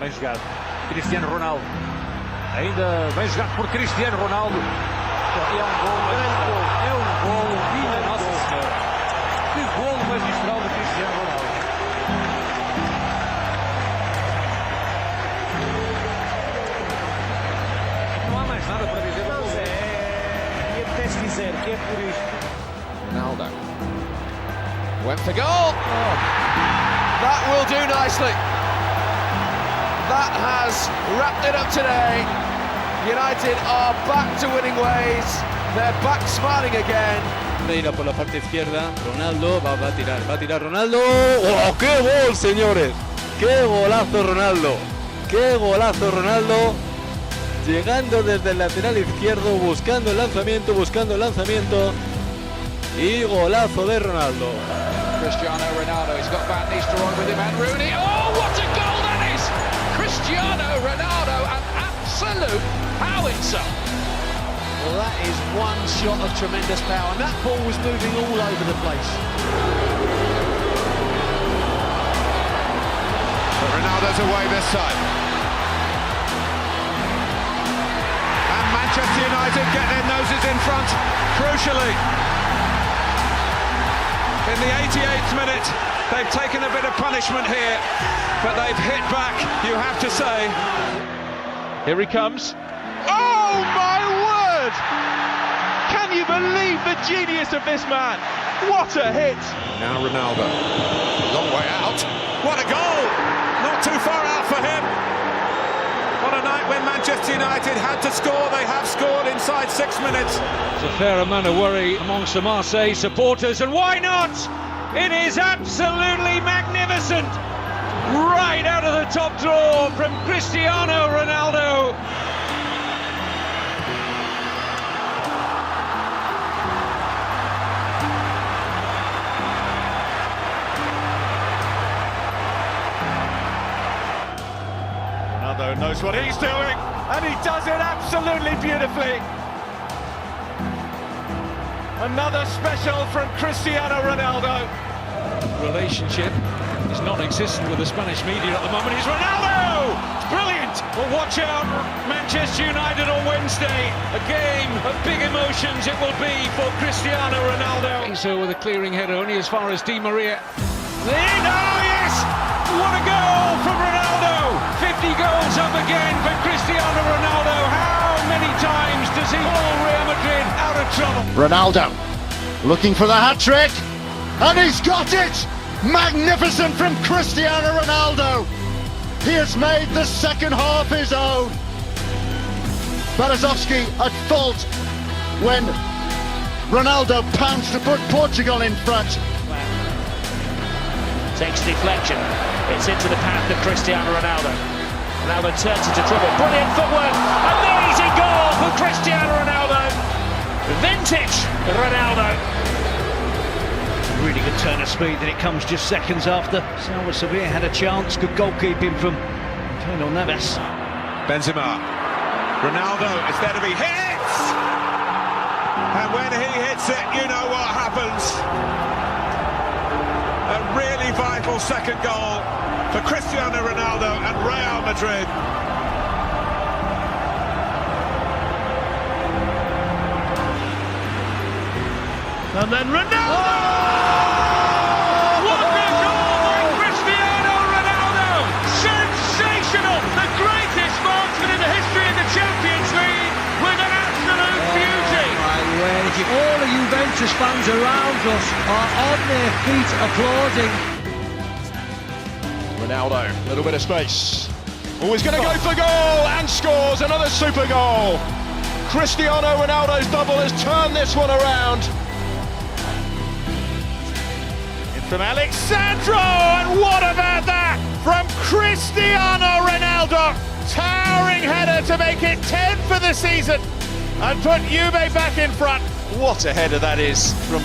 Bem jogado. Cristiano Ronaldo. Ainda bem jogado por Cristiano Ronaldo. É um golo, é um golo. Minha Nossa Senhora. Que golo magistral do Cristiano Ronaldo. Não há mais nada para dizer. E apetece dizer que é por isto. Ronaldo went for goal. Oh. That will do nicely. That has wrapped it up today. United are back to winning ways. They're back smiling again. Pereira por la parte izquierda. Ronaldo va a tirar Ronaldo. ¡Oh, qué gol, señores! ¡Qué golazo Ronaldo! ¡Qué golazo Ronaldo! Llegando desde el lateral izquierdo, buscando el lanzamiento. Y golazo de Ronaldo. Cristiano Ronaldo, he's got Van Nistelrooy with him and Rooney. Oh, what a goal that is! Cristiano Ronaldo, an absolute howitzer. Well, that is one shot of tremendous power, and that ball was moving all over the place. But Ronaldo's away this time. And Manchester United get their noses in front, crucially. In the 88th minute, they've taken a bit of punishment here, but they've hit back, you have to say. Here he comes. Oh my word! Can you believe the genius of this man? What a hit! Now Ronaldo. Long way out. What a goal! Not too far out for him. On a night when Manchester United had to score, they have scored inside 6 minutes. It's a fair amount of worry amongst the Marseille supporters, and why not? It is absolutely magnificent! Right out of the top drawer from Cristiano Ronaldo. Ronaldo knows what he's doing, and he does it absolutely beautifully. Another special from Cristiano Ronaldo. Relationship is non-existent with the Spanish media at the moment. It's Ronaldo! It's brilliant! Well, watch out, Manchester United on Wednesday. A game of big emotions it will be for Cristiano Ronaldo. So with a clearing header only as far as Di Maria. Oh yes! What a goal from Ronaldo! 50 goals up again for Cristiano Ronaldo. How many times does he pull Real Madrid out of trouble? Ronaldo looking for the hat-trick, and he's got it! Magnificent from Cristiano Ronaldo! He has made the second half his own. Berezovsky at fault when Ronaldo pounced to put Portugal in front. Takes deflection. It's into the path of Cristiano Ronaldo. Ronaldo turns into trouble. Brilliant footwork. Amazing goal for Cristiano Ronaldo. Vintage Ronaldo. Really good turn of speed, and it comes just seconds after. Salva Sevilla had a chance. Good goalkeeping from Antonio Neves. Benzema. Ronaldo is there to be hit! And when he hits it, you know what happens. A really vital second goal for Cristiano Ronaldo and Real Madrid. And then Ronaldo! What a goal by Cristiano Ronaldo! Sensational! The greatest marksman in the history of the Champions League with an absolute beauty! My word, all the Juventus fans around us are on their feet applauding. Ronaldo, a little bit of space. Oh, he's going to go for goal and scores another super goal. Cristiano Ronaldo's double has turned this one around. From Alexandro, and what about that from Cristiano Ronaldo? Towering header to make it 10 for the season and put Juve back in front. What a header that is from